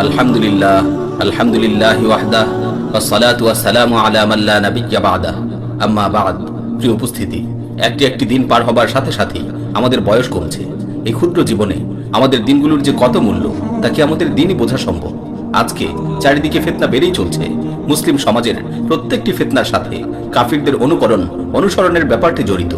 আলহামদুলিল্লাহ আলহামদুলিল্লাহ ওয়াহদাহ ওয়াসসালাতু ওয়াসসালামু আলা মান লা নাবিয়্যা বা'দাহ আম্মা বা'দ। প্রিয় উপস্থিতি, একটি দিন পার হবার সাথে সাথেই আমাদের বয়স কমছে। এই ক্ষুদ্র জীবনে আমাদের দিনগুলোর যে কত মূল্য তা কি আমাদের দিনই বোঝা সম্ভব? আজকে চারিদিকে ফিতনা বেড়েই চলছে। মুসলিম সমাজের প্রত্যেকটি ফিতনার সাথে কাফিরদের অনুসরণের ব্যাপারটি জড়িত।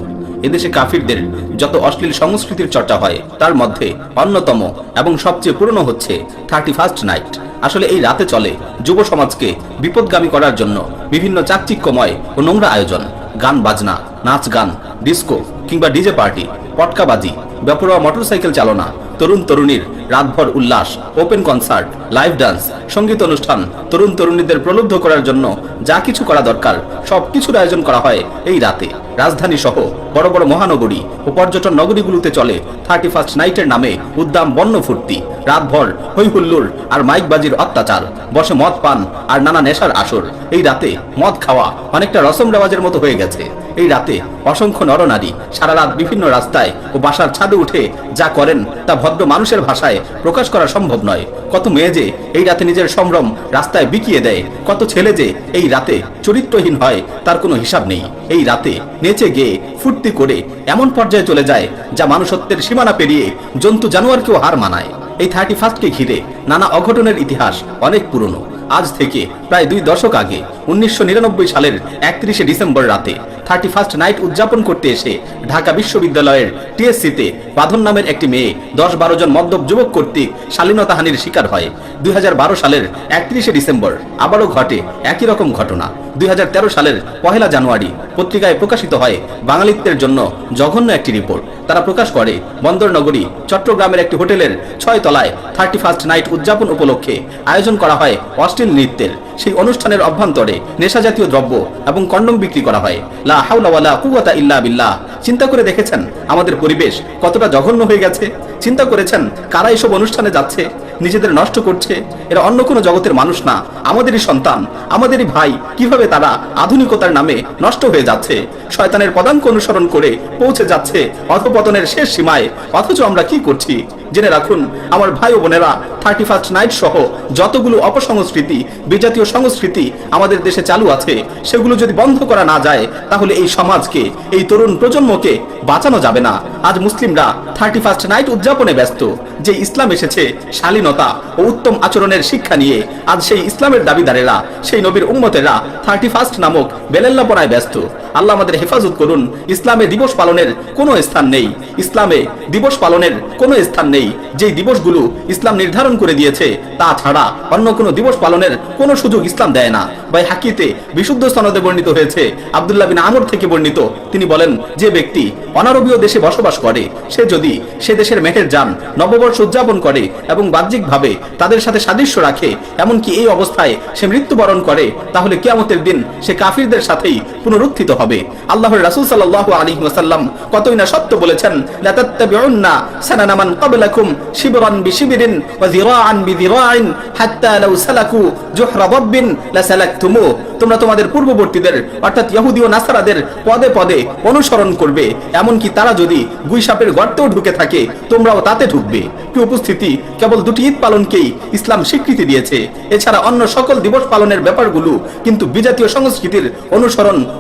এদেশে কাফিরদের যত অশ্লীল সংস্কৃতির চর্চা হয় তার মধ্যে অন্যতম এবং সবচেয়ে পুরনো হচ্ছে 31st নাইট। আসলে এই রাতে চলে যুব সমাজকে বিপদগামী করার জন্য বিভিন্ন চাকচিক্যময় ও নোংরা আয়োজন, গান বাজনা, নাচ গান, ডিস্কো কিংবা ডিজে পার্টি, পটকাবাজি, বেপরোয়া মোটরসাইকেল চালনা, তরুণ তরুণীর রাতভর উল্লাস, ওপেন কনসার্ট, লাইভ ডান্স, সঙ্গীত অনুষ্ঠান, তরুণ তরুণীদের প্রলুব্ধ করার জন্য যা কিছু করা দরকার সবকিছুর আয়োজন করা হয় এই রাতে। রাজধানী সহ বড় বড় মহানগরী ও পর্যটন নগরীগুলোতে চলে 31st নাইটের নামে উদ্দাম বন্য ফুর্তি, রাতভর হৈ হুল্লোড় আর মাইকবাজির অত্যাচার, বসে মদ পান আর নানা নেশার আসর। এই রাতে মদ খাওয়া অনেকটা রসম রেওয়াজের মতো হয়ে গেছে। এই রাতে অসংখ্য নরনারী সারা রাত বিভিন্ন রাস্তায় ও বাসার ছাদে উঠে যা করেন তা ভদ্র মানুষের ভাষায় প্রকাশ করা সম্ভব নয়। কত মেয়ে যে এই রাতে নিজের সম্ভ্রম রাস্তায় বিকিয়ে দেয়, কত ছেলে যে এই রাতে চরিত্রহীন হয় তার কোনো হিসাব নেই। এই রাতে নেচে গেয়ে ফুর্তি করে এমন পর্যায়ে চলে যায় যা মানুষত্বের সীমানা পেরিয়ে জন্তু জানোয়ারকেও হার মানায়। এই 31কে ঘিরে নানা অঘটনের ইতিহাস অনেক পুরনো। আজ থেকে প্রায় 2 দশক আগে 1999 সালের 31শে ডিসেম্বর রাতে 31st নাইট উদযাপন করতে এসে ঢাকা বিশ্ববিদ্যালয়ের টিএসসিতে বাঁধন নামের একটি মেয়ে 10-12 জন মদ্যপ যুবক কর্তৃক শালীনতাহানির শিকার হয়। 2012 সালের 31শে ডিসেম্বর আবারও ঘটে একই রকম ঘটনা। 2013 সালের 1 জানুয়ারি পত্রিকায় প্রকাশিত হয় বাঙালিত্বের জন্য জঘন্য একটি রিপোর্ট। তারা প্রকাশ করে বন্দর নগরী চট্টগ্রামের একটি হোটেলের 6 তলায় 31st নাইট উদযাপন উপলক্ষে আয়োজন করা হয় অশ্লীল নৃত্যের। সেই অনুষ্ঠানের অভ্যন্তরে নেশাজাতীয় দ্রব্য এবং কন্ডম বিক্রি করা হয়। লা হাওলা ওয়ালা কুওয়াতা ইল্লা বিল্লাহ। চিন্তা করে দেখেছেন আমাদের পরিবেশ কতটা জঘন্য হয়ে গেছে? চিন্তা করেছেন কারা এসব অনুষ্ঠানে যাচ্ছে, নিজেদের নষ্ট করছে? এরা অন্য কোনো জগতের মানুষ না, আমাদেরই সন্তান, আমাদেরই ভাই। কিভাবে তারা আধুনিকতার নামে নষ্ট হয়ে যাচ্ছে, শয়তানের পদাঙ্ক অনুসরণ করে পৌঁছে যাচ্ছে অধপতনের শেষ সীমায়। অথচ আমরা কি করছি? জেনে রাখুন আমার ভাই ও বোনেরা, 31st নাইট সহ যতগুলো অপসংস্কৃতি, বিজাতীয় সংস্কৃতি আমাদের দেশে চালু আছে, সেগুলো যদি বন্ধ করা না যায় তাহলে এই সমাজকে, এই তরুণ প্রজন্মকে বাঁচানো যাবে না। আজ মুসলিমরা 31st নাইট উদযাপনে ব্যস্ত। যে ইসলাম এসেছে শালীনতা ও উত্তম আচরণের শিক্ষা নিয়ে, আজ সেই ইসলামের দাবিদারেরা, সেই নবীর উম্মতেরা 31st নামক বেলেল্লাপনায় ব্যস্ত। আল্লাহ আমাদের হেফাজত করুন। ইসলামে দিবস পালনের কোনো স্থান নেই, ইসলামে দিবস পালনের কোনো স্থান নেই। যেই দিবসগুলো ইসলাম নির্ধারণ করে দিয়েছে তা ছাড়া অন্য কোনো দিবস পালনের কোনো সুযোগ ইসলাম দেয় না। বাইহাকিতে বিশুদ্ধ সনদে বর্ণিত হয়েছে, আব্দুল্লাহ বিন আমর থেকে বর্ণিত, তিনি বলেন, যে ব্যক্তি অনারবীয় দেশে বসবাস করে সে যদি সে দেশের মেহেরজান নববর্ষ উদযাপন করে এবং বাহ্যিকভাবে তাদের সাথে সাদৃশ্য রাখে, এমনকি এই অবস্থায় সে মৃত্যুবরণ করে, তাহলে কিয়ামতের দিন সে কাফিরদের সাথেই পুনরুত্থিত হবে। আল্লাহর রাসূল সাল্লাল্লাহু আলাইহি ওয়াসাল্লাম কতই না সত্য বলেছেন, লা তাত্তাবিউন্না সানানা মান ক্বাবলাকুম শিবরান বিশিবরিন ওয়া যিরাআন বিযিরাইন হাত্তা লাউ সালাকু জুহরা দাব্বিন লাসালাকতুমু। তোমরা তোমাদের পূর্ববর্তীদের অর্থাৎ ইহুদি ও নাসারাদের পদে পদে অনুসরণ করবে, এমনকি তারা যদি গুইসাপের গর্তেও ঢুকে থাকে তোমরাও তাতে ঢুকবে। কি উপস্থিতি, কেবল 2টি ঈদ পালনকেই ইসলাম স্বীকৃতি দিয়েছে। এছাড়া অন্য সকল দিবস পালনের ব্যাপারগুলো কিন্তু বিজাতীয় সংস্কৃতির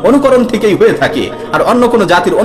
অনুকরণ থেকেই হয়ে থাকে। আর অন্য কোনো জাতির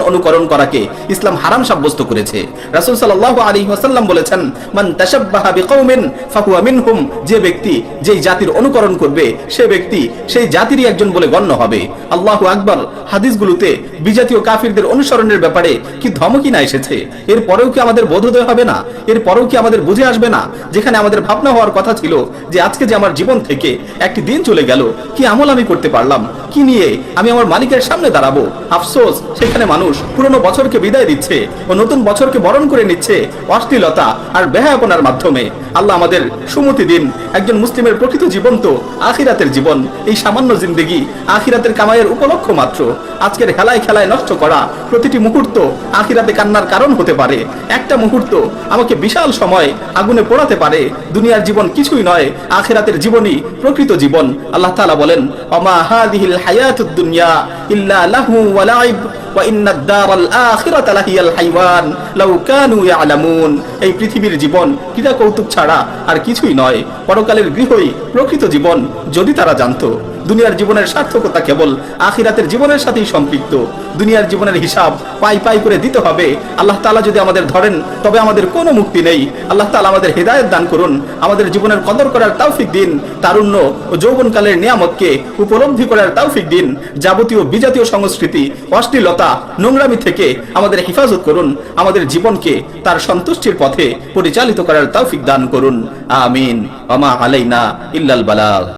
অনুকরণ করাকে ইসলাম হারাম সাব্যস্ত করেছে। রাসূল সাল্লাল্লাহু আলাইহি ওয়াসাল্লাম বলেছেন, মান তাশাব্বাহা বিকওমিন ফাহুয়া মিনহুম। যে ব্যক্তি যেই জাতির অনুকরণ করবে সে ব্যক্তি সেই জাতিরই একজন বলে গণ্য হবে। আল্লাহু আকবার। হাদিসগুলোতে বিজাতীয় কাফিরদের অনুসরণের ব্যাপারে কি ধমকি না এসেছে! এরপরেও কি আমাদের বোধোদয় হবে না? এরপরেও কি আমাদের বুঝে আসবে না? যেখানে আমাদের ভাবনা হওয়ার কথা ছিল যে আজকে যে আমার জীবন থেকে একটি দিন চলে গেল, কি আমল আমি করতে পারলাম, কি নিয়ে আমি আমার মালিকের সামনে দাঁড়াবো। আফসোস, সেখানে মানুষ পুরনো বছরকে বিদায় দিচ্ছে ও নতুন বছরকে বরণ করে নিচ্ছে অশ্লীলতা আর বেহায়াপনার মাধ্যমে। আল্লাহ আমাদের সুমতি দিন। একজন মুসলিমের প্রকৃত জীবন তো আখিরাতের জীবন। এই সামান্য জিন্দেগি আখিরাতের কামাইয়ের উপলক্ষ মাত্র। আজকের খেলায় খেলায় নষ্ট করা প্রতিটি মুহূর্ত আখিরাতে কান্নার কারণ হতে পারে। একটা মুহূর্ত আমাকে বিশাল সময় আগুনে পোড়াতে পারে। দুনিয়ার জীবন কিছুই নয়, আখিরাতের জীবনই প্রকৃত জীবন। আল্লাহ তাআলা বলেন, ওমা হাযিহিল হায়াতুদ দুনিয়া ইল্লা লাহু ওয়া লাইব ওয়া ইন্নাদ দারাল আখিরাতা লাহিয়াল হাইওয়ান লাউ কানু ইয়ালামুন। এই পৃথিবীর জীবন ক্রীড়া কৌতুক ছাড়া আর কিছুই নয়, পরকালের গৃহই প্রকৃত জীবন, যদি তারা জানতো। দুনিয়ার জীবনের সার্থকতা কেবল আখিরাতের জীবনের সাথেই সম্পৃক্ত। দুনিয়ার জীবনের হিসাব পাই পাই করে দিতে হবে। আল্লাহ তাআলা যদি আমাদের ধরেন তবে আমাদের কোনো মুক্তি নেই। আল্লাহ তাআলা আমাদের হেদায়েত দান করুন, আমাদের জীবনের কদর করার তৌফিক দিন, তারুণ্য ও যৌবনকালের নিয়ামতকে উপলব্ধি করার তৌফিক দিন। যাবতীয় বিজাতীয় সংস্কৃতি, অশ্লীলতা, নোংরামি থেকে আমাদের হেফাজত করুন, আমাদের জীবনকে তার সন্তুষ্টির পথে পরিচালিত করার তৌফিক দান করুন। আমিন। ওয়া মা আলাইনা ইল্লাল বালাগ।